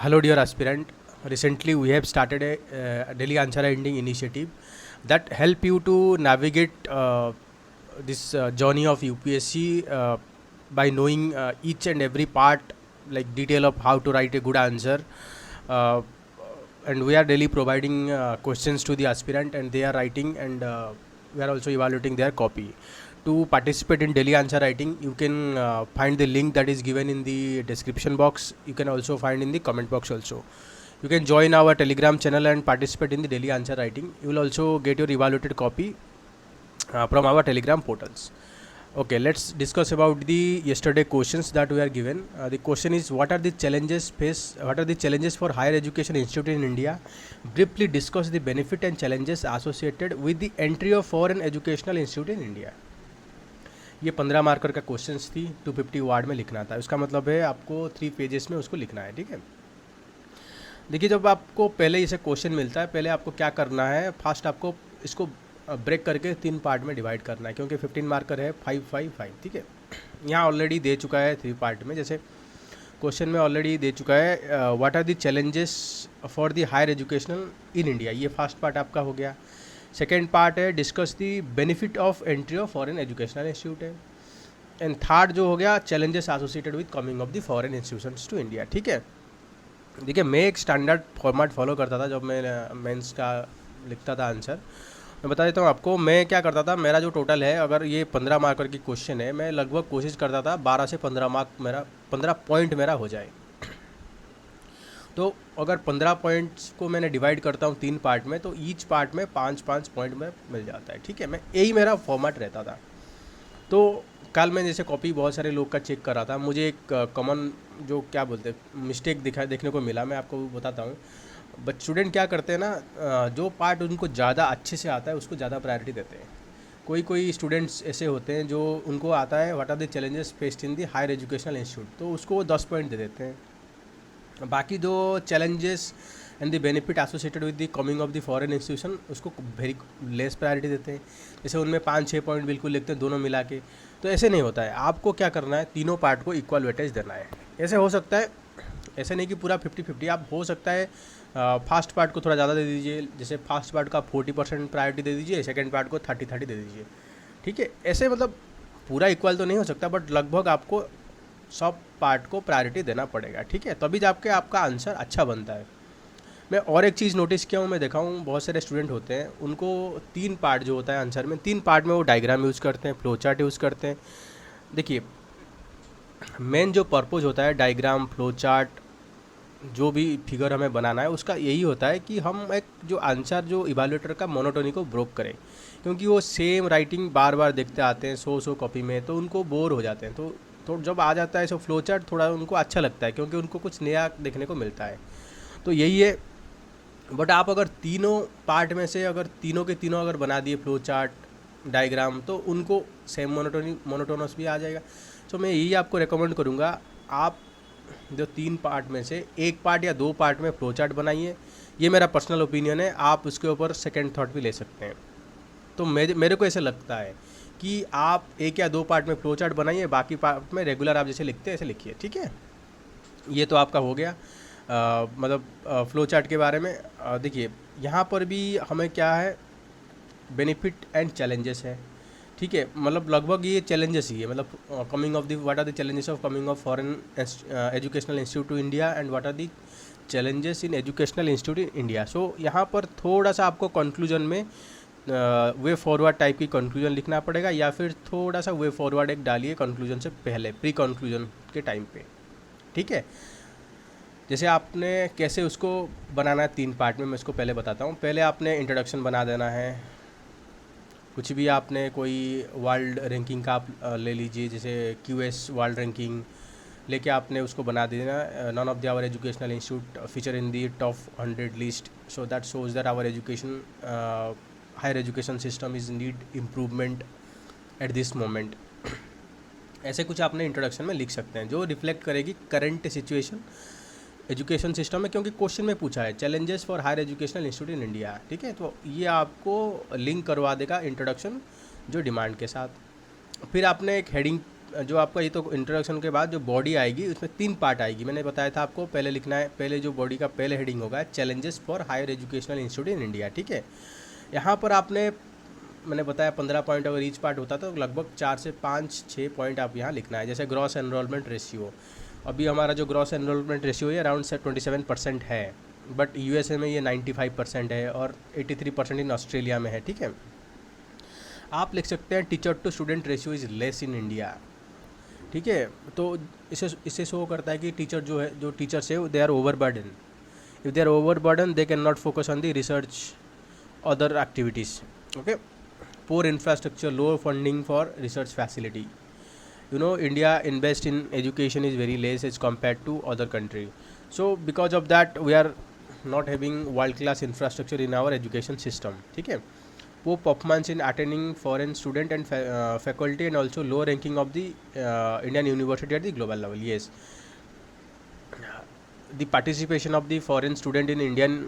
Hello, dear aspirant. Recently, we have started a daily answer writing initiative that help you to navigate this journey of UPSC by knowing each and every part, like detail of how to write a good answer. Uh, and we are daily providing questions to the aspirant, and they are writing, and we are also evaluating their copy. To participate in daily answer writing, you can find the link that is given in the description box. You can also find in the comment box also. You can join our Telegram channel and participate in the daily answer writing. You will also get your evaluated copy from our Telegram portals. Okay, let's discuss about the yesterday questions that we are given. The question is, what are the challenges for higher education institute in India? Briefly discuss the benefit and challenges associated with the entry of foreign educational institute in India. ये 15 marker का questions थी, 250 word में लिखना था. उसका मतलब है आपको 3 पेजेस में उसको लिखना है. ठीक है, देखिए जब आपको पहले इसे क्वेश्चन मिलता है, पहले आपको क्या करना है, फर्स्ट आपको इसको ब्रेक करके 3 पार्ट में डिवाइड करना है, क्योंकि 15 मार्कर है 5 5 5. ठीक है, यहाँ ऑलरेडी दे चुका है 3 पार्ट में. जैसे क्वेश्चन में ऑलरेडी दे चुका है what are the challenges for the higher educational in India. ये फर्स्ट पार्ट आपका हो गया. सेकेंड पार्ट है discuss the benefit of entry of foreign educational institute है. एंड थर्ड जो हो गया challenges associated with coming of the foreign institutions to India. ठीक है, देखिए मैं एक स्टैंडर्ड फॉर्मेट फॉलो करता था जब मैं मेंस का लिखता था आंसर. मैं बता देता हूँ आपको, मैं क्या करता था, मेरा जो टोटल है, अगर ये 15 मार्कर की क्वेश्चन है, मैं लगभग कोशिश करता था 12 से 15 मार्क मेरा 15 पॉइंट मेरा हो जाए. तो अगर 15 पॉइंट्स को मैंने डिवाइड करता हूँ 3 पार्ट में, तो ईच पार्ट में 5 पॉइंट में मिल जाता है. ठीक है, मैं यही मेरा फॉर्मेट रहता था. तो कल मैं जैसे कॉपी बहुत सारे लोग का चेक कर रहा था, मुझे एक कॉमन जो क्या बोलते मिस्टेक देखने को मिला. मैं आपको बताता हूँ. बट स्टूडेंट क्या करते हैं ना, जो पार्ट उनको ज़्यादा अच्छे से आता है उसको ज़्यादा प्रायोरिटी देते हैं. कोई स्टूडेंट्स ऐसे होते हैं जो उनको आता है what are the challenges faced in the higher educational institute, तो उसको वो 10 पॉइंट दे देते हैं. बाकी जो challenges and the benefit associated with the coming of the foreign institution, उसको वेरी लेस प्रायोरिटी देते हैं. जैसे उनमें 5-6 पॉइंट बिल्कुल लिखते हैं दोनों मिला के. तो ऐसे नहीं होता है. आपको क्या करना है, तीनों पार्ट को इक्वल वेटेज देना है. ऐसे हो सकता है, ऐसे नहीं कि पूरा 50-50. आप हो सकता है फर्स्ट पार्ट को थोड़ा ज़्यादा दे दीजिए. जैसे फर्स्ट पार्ट का 40% प्रायोरिटी दे दीजिए, सेकेंड पार्ट को 30-30 दे दीजिए. ठीक है, ऐसे मतलब पूरा इक्वल तो नहीं हो सकता, बट लगभग आपको सब पार्ट को प्रायोरिटी देना पड़ेगा. ठीक है, तभी जाके आपका आंसर अच्छा बनता है. मैं और एक चीज़ नोटिस किया हूँ, मैं देखा हूँ बहुत सारे स्टूडेंट होते हैं, उनको 3 पार्ट जो होता है आंसर में, 3 पार्ट में वो डायग्राम यूज़ करते हैं, फ्लो चार्ट यूज़ करते हैं. देखिए मेन जो पर्पज़ होता है डायग्राम, फ्लो चार्ट, जो भी फिगर हमें बनाना है, उसका यही होता है कि हम एक जो आंसर जो इवैल्यूएटर का मोनोटोनी को ब्रोक करें. क्योंकि वो सेम राइटिंग बार बार देखते आते हैं 100 कॉपी में, तो उनको बोर हो जाते हैं. तो जब आ जाता है सो फ्लो चार्ट, थोड़ा उनको अच्छा लगता है, क्योंकि उनको कुछ नया देखने को मिलता है. तो यही है. बट आप अगर तीनों पार्ट में से अगर तीनों के तीनों अगर बना दिए फ्लो चार्ट, डायग्राम, तो उनको सेम मोनोटोनस भी आ जाएगा. तो मैं यही आपको रेकमेंड करूँगा, आप जो 3 पार्ट में से 1 पार्ट या 2 पार्ट में फ्लो चार्ट बनाइए. ये मेरा पर्सनल ओपिनियन है, आप उसके ऊपर सेकंड थॉट भी ले सकते हैं. तो मेरे को ऐसे लगता है कि आप 1 या 2 पार्ट में फ्लो चार्ट बनाइए, बाकी पार्ट में रेगुलर आप जैसे लिखते हैं ऐसे लिखिए. ठीक है, ये तो आपका हो गया मतलब फ्लो चार्ट के बारे में. देखिए यहाँ पर भी हमें क्या है, बेनिफिट एंड चैलेंजेस है. ठीक है, मतलब लगभग ये चैलेंजेस ही है. मतलब coming of the what are the challenges of coming off foreign educational institute to India and what are the challenges in educational institute in India. So यहाँ पर थोड़ा सा आपको कंक्लूजन में वे फॉरवर्ड टाइप की कंक्लूजन लिखना पड़ेगा, या फिर थोड़ा सा वे फॉरवर्ड एक डालिए कंक्लूजन से पहले, प्री कंक्लूजन के टाइम पे. ठीक है, जैसे आपने कैसे उसको बनाना है 3 पार्ट में, मैं इसको पहले बताता हूँ. पहले आपने इंट्रोडक्शन बना देना है. कुछ भी आपने कोई वर्ल्ड रैंकिंग का आप ले लीजिए, जैसे QS वर्ल्ड रैंकिंग लेके आपने उसको बना देना. None of the our educational institute feature in the top 100 list, so that shows that our education higher education system is need improvement at this moment. ऐसे कुछ आपने इंट्रोडक्शन में लिख सकते हैं जो रिफ्लेक्ट करेगी करंट सिचुएशन एजुकेशन सिस्टम में, क्योंकि क्वेश्चन में पूछा है challenges for higher educational institute in India. ठीक है, तो ये आपको लिंक करवा देगा इंट्रोडक्शन जो डिमांड के साथ. फिर आपने एक हेडिंग जो आपका ये तो इंट्रोडक्शन के बाद जो बॉडी आएगी उसमें 3 पार्ट आएगी। मैंने बताया था आपको, पहले लिखना है, पहले जो बॉडी का पहले हेडिंग होगा challenges for higher educational institute in India, ठीक है। यहाँ पर आपने, मैंने बताया 15 पॉइंट अगर ईच पार्ट होता तो लगभग 4 से 5-6 पॉइंट आप यहाँ लिखना है। जैसे ग्रॉस एनरोलमेंट रेशियो, अभी हमारा जो ग्रॉस एनरोलमेंट रेशियो है अराउंड 27% है, बट यूएसए में ये 95% है और 83% इन ऑस्ट्रेलिया में है, ठीक है। आप लिख सकते हैं teacher to student ratio is less in India, ठीक है। तो इससे शो करता है कि टीचर जो है, जो टीचर्स है they are over burden. If they are over burden they can not focus on the research other activities, okay. poor infrastructure, low funding for research facility. You know, India invest in education is very less as compared to other country. So because of that we are not having world class infrastructure in our education system, ठीक है। Poor performance in attending foreign student and faculty, and also low ranking of the Indian university at the global level. Yes, the participation of the foreign student in Indian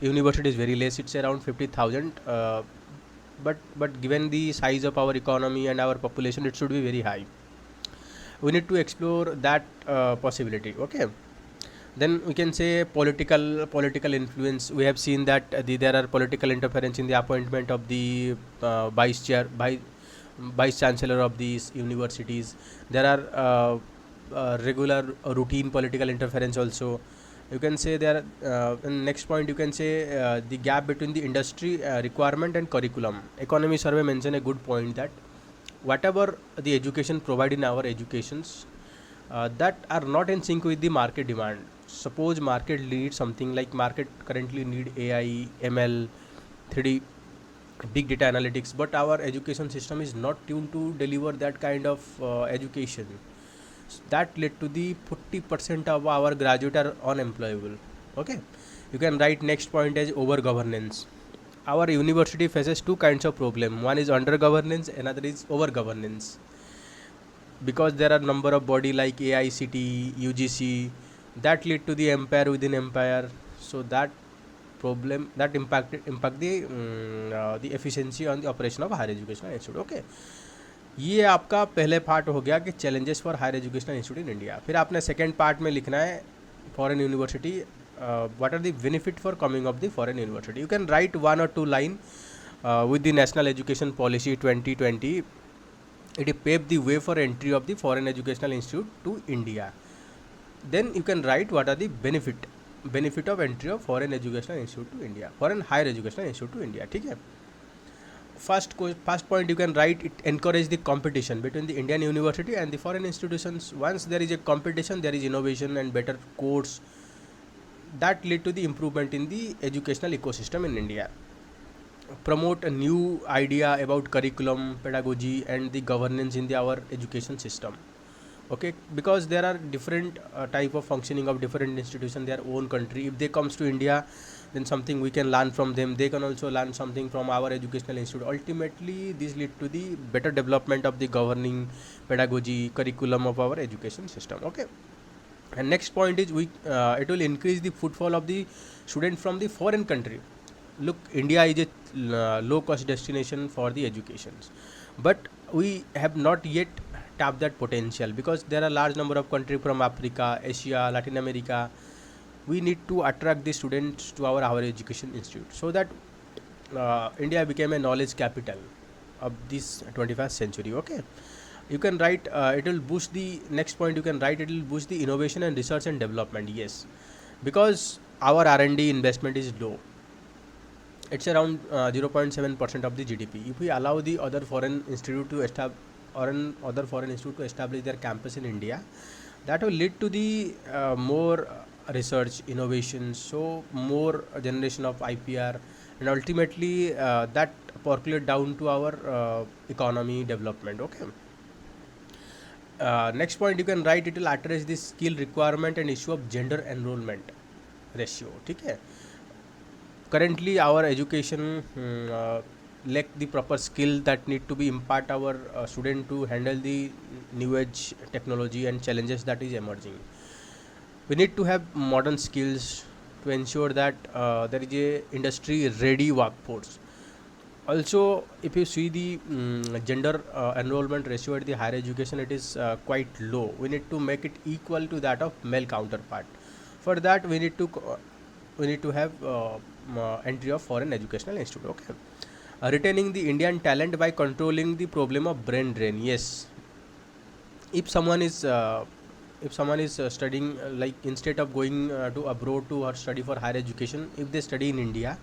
university is very less. It's around 50,000. But given the size of our economy and our population, it should be very high. We need to explore that possibility, okay. Then we can say political influence. We have seen that there are political interference in the appointment of the vice chancellor of these universities. There are regular routine political interference also. You can say there in next point you can say the gap between the industry requirement and curriculum. Economy survey mention a good point that whatever the education provide in our educations that are not in sync with the market demand. Suppose market needs something like, market currently need AI, ML, 3D, big data analytics, but our education system is not tuned to deliver that kind of education. That led to the 40% of our graduate are unemployable, okay. You can write next point as over governance. Our university faces two kinds of problem. One is under governance, another is over governance, because there are number of body like AICT, UGC, that lead to the empire within empire. So that problem that impact the efficiency on the operation of higher educational institute, okay. ये आपका पहले part हो गया कि challenges for higher educational institute in India. फिर आपने second part में लिखना है foreign university, what are the benefit for coming of the foreign university. You can write 1 or 2 line with the national education policy 2020. It paved the way for entry of the foreign educational institute to India. Then you can write what are the benefit of entry of foreign educational institute to India, foreign higher educational institute to India, ठीक है। First point you can write, it encourage the competition between the Indian university and the foreign institutions. Once there is a competition, there is innovation and better course that lead to the improvement in the educational ecosystem in India. Promote a new idea about curriculum, pedagogy and the governance in our education system, okay, because there are different type of functioning of different institutions in their own country. If they comes to India, then something we can learn from them, they can also learn something from our educational institute. Ultimately this lead to the better development of the governing, pedagogy, curriculum of our education system, okay. And next point is it will increase the footfall of the student from the foreign country. Look, India is a low cost destination for the educations, but we have not yet tapped that potential, because there are large number of countries from Africa, Asia, Latin America. We need to attract the students to our education institute, so that India became a knowledge capital of this 21st century, okay. You can write it will boost the next point. You can write it will boost the innovation and research and development. Yes, because our R&D investment is low. It's around 0.7% of the GDP. If we allow the other foreign institute to establish their campus in India, that will lead to the more research innovation, so more generation of IPR, and ultimately that percolate down to our economy development, okay. Next point you can write, it will address the skill requirement and issue of gender enrollment ratio, ठीक है। Currently our education lack the proper skill that need to be impart our student to handle the new age technology and challenges that is emerging. We need to have modern skills to ensure that there is a industry ready workforce. Also, if you see the gender enrollment ratio at the higher education, it is quite low. We need to make it equal to that of male counterpart. For that, we need to have entry of foreign educational institute. Okay, retaining the Indian talent by controlling the problem of brain drain. Yes, if someone is studying, like instead of going to abroad to or study for higher education, if they study in India,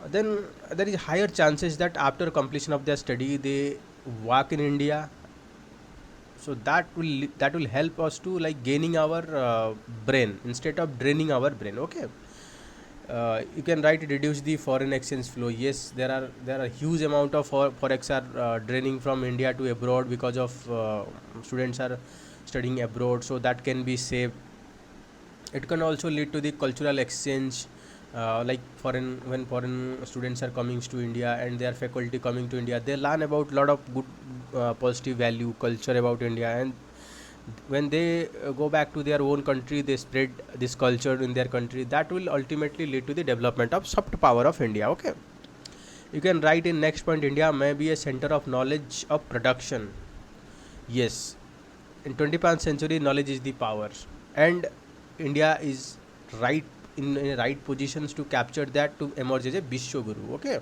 then there is higher chances that after completion of their study they work in India. So that will help us to like gaining our brain instead of draining our brain. Okay, you can write reduce the foreign exchange flow. Yes, there are huge amount of forex are draining from India to abroad because of students are studying abroad, so that can be saved. It can also lead to the cultural exchange, like foreign when foreign students are coming to India and their faculty coming to India, they learn about lot of good positive value culture about India, and when they go back to their own country, they spread this culture in their country. That will ultimately lead to the development of soft power of India. Okay, you can write in next point, India may be a center of knowledge of production. Yes, in 21st century knowledge is the power, and India is right in right positions to capture that, to emerge as a विश्व गुरु. Okay,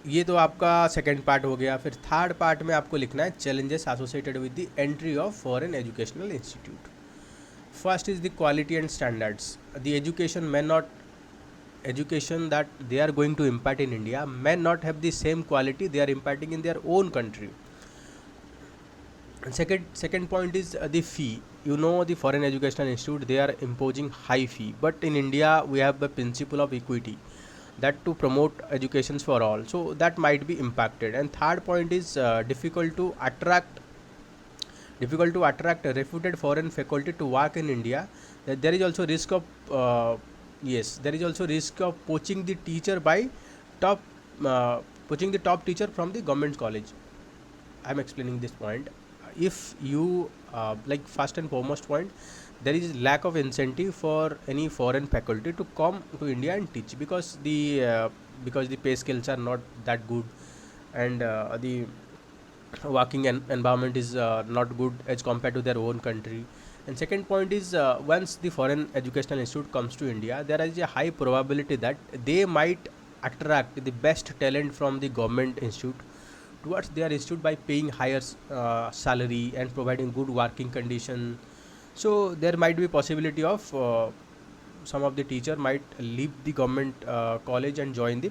ये तो आपका second part हो गया. फिर third part में आपको लिखना है challenges associated with the entry of foreign educational institute. First is the quality and standards. The education that they are going to impart in India may not have the same quality they are imparting in their own country. And second point is the fee. You know, the foreign educational institute, they are imposing high fee, but in India we have the principle of equity, that to promote educations for all, so that might be impacted. And third point is difficult to attract a reputed foreign faculty to work in India. That there is also risk of yes, there is also risk of poaching the teacher by top poaching the top teacher from the government college. I am explaining this point. If you like first and foremost point, there is lack of incentive for any foreign faculty to come to India and teach, because the pay scales are not that good, and the working environment is not good as compared to their own country. And second point is, once the foreign educational institute comes to India, there is a high probability that they might attract the best talent from the government institute towards their institute by paying higher salary and providing good working condition. So there might be possibility of some of the teacher might leave the government college and join the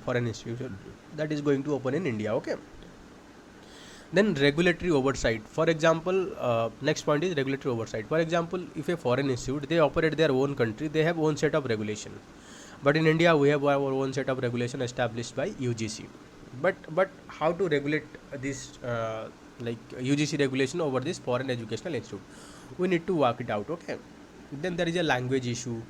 foreign institution that is going to open in India. Okay, then regulatory oversight. For example, next point is regulatory oversight. For example, if a foreign institute, they operate their own country, they have own set of regulation, but in India we have our own set of regulation established by UGC. But how to regulate this like UGC regulation over this foreign educational institute, we need to work it out. Okay, then there is a language issue,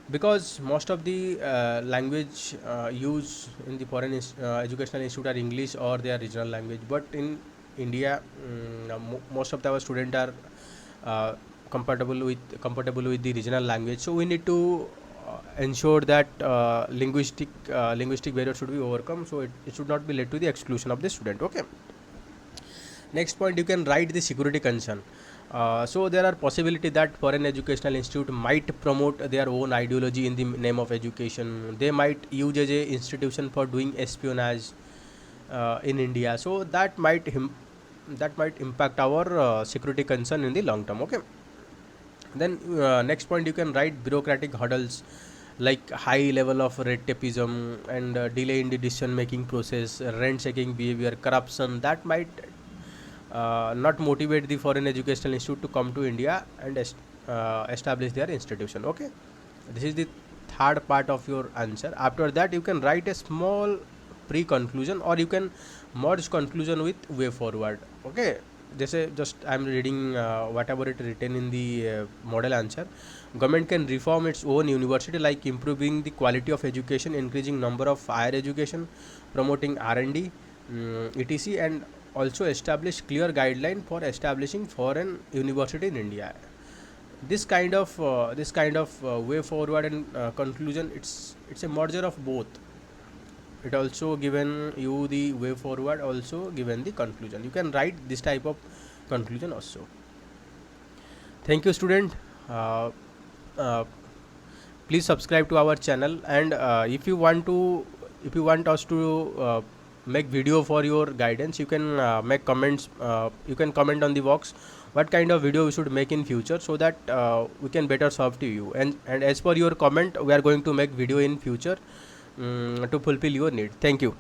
because most of the language used in the foreign educational institute are English or their regional language. But in India, most of our students are compatible with the regional language, so we need to ensure that linguistic barrier should be overcome, so it should not be led to the exclusion of the student. Okay, next point, you can write the security concern. So there are possibility that foreign educational institute might promote their own ideology in the name of education. They might use as a institution for doing espionage in India, so that might impact our security concern in the long term. Okay, then next point, you can write bureaucratic hurdles like high level of red tapeism and delay in the decision making process, rent seeking behavior, corruption, that might not motivate the foreign educational institute to come to India and establish their institution. Okay, this is the third part of your answer. After that, you can write a small pre-conclusion, or you can merge conclusion with way forward. Okay, जैसे just I am reading whatever it written in the model answer. Government can reform its own university, like improving the quality of education, increasing number of higher education, promoting R&D, etc., and also establish clear guideline for establishing foreign university in India. this kind of way forward and conclusion, it's a merger of both. It also given you the way forward, also given the conclusion. You can write this type of conclusion also. Thank you, student. Uh, Please subscribe to our channel, and if you want us to make video for your guidance, you can make comments. You can comment on the box what kind of video we should make in future, so that we can better serve to you. And as per your comment, we are going to make video in future to fulfill your need. Thank you.